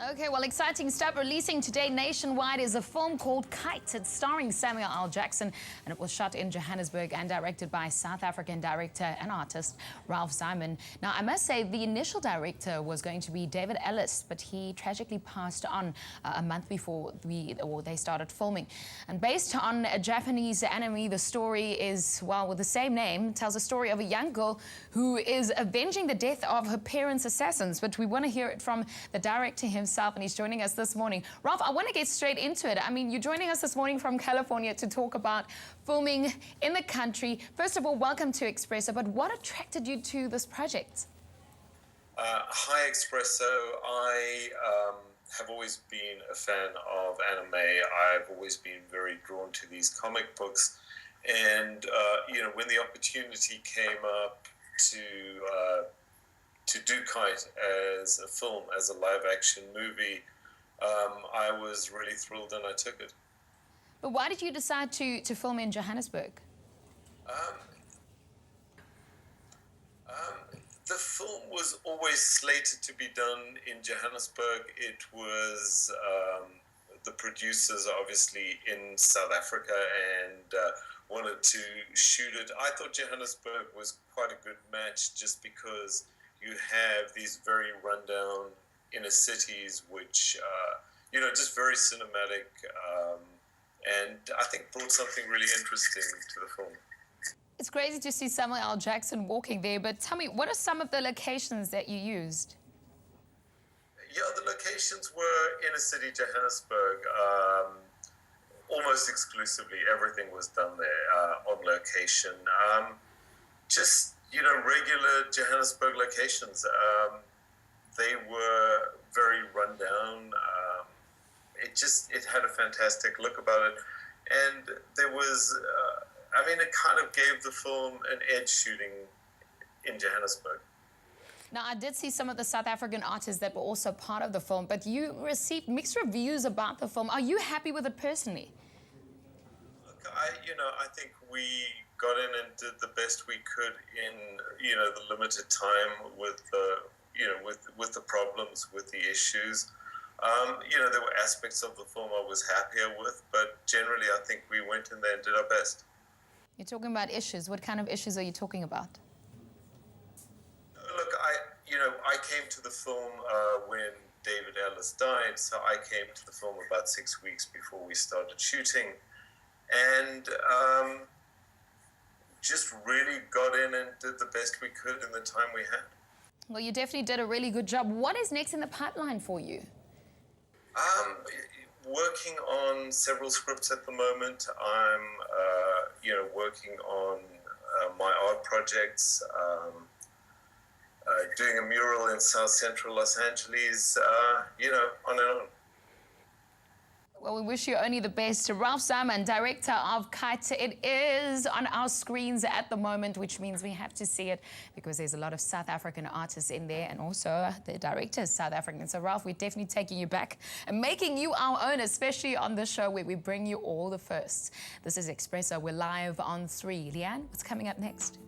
Okay, well, exciting stuff releasing today nationwide is a film called Kite. It's starring Samuel L. Jackson, and it was shot in Johannesburg and directed by South African director and artist Ralph Ziman. Now, I must say, the initial director was going to be David Ellis, but he tragically passed on a month before they started filming. And based on a Japanese anime, the story is, well, with the same name, tells a story of a young girl who is avenging the death of her parents' assassins. But we want to hear it from the director himself, and he's joining us this morning. Ralph, I want to get straight into it. I mean, you're joining us this morning from California to talk about filming in the country. First of all, welcome to Expresso, but what attracted you to this project? Hi, Expresso. I have always been a fan of anime. I've always been very drawn to these comic books. And, when the opportunity came up to do Kite as a film, as a live-action movie, I was really thrilled and I took it. But why did you decide to film in Johannesburg? The film was always slated to be done in Johannesburg. It was the producers obviously in South Africa and wanted to shoot it. I thought Johannesburg was quite a good match just because you have these very rundown inner cities which, just very cinematic and I think brought something really interesting to the film. It's crazy to see Samuel L. Jackson walking there, but tell me, what are some of the locations that you used? Yeah, the locations were inner city Johannesburg. Almost exclusively, everything was done there on location. Regular Johannesburg locations. They were very rundown. It had a fantastic look about it. And there was, it kind of gave the film an edge shooting in Johannesburg. Now, I did see some of the South African artists that were also part of the film, but you received mixed reviews about the film. Are you happy with it personally? Look, I think we got in and did the best we could in, the limited time with the problems, with the issues. There were aspects of the film I was happier with, but generally I think we went in there and did our best. You're talking about issues. What kind of issues are you talking about? Look, I came to the film when David Ellis died, so I came to the film about 6 weeks before we started shooting, and just really got in and did the best we could in the time we had. Well, you definitely did a really good job. What is next in the pipeline for you? Working on several scripts at the moment. I'm, working on my art projects, doing a mural in South Central Los Angeles, on and on. Well, we wish you only the best. Ralph Ziman, director of Kite. It is on our screens at the moment, which means we have to see it because there's a lot of South African artists in there, and also the director is South African. So, Ralph, we're definitely taking you back and making you our own, especially on this show where we bring you all the firsts. This is Expresso. We're live on 3. Leigh-Anne, what's coming up next?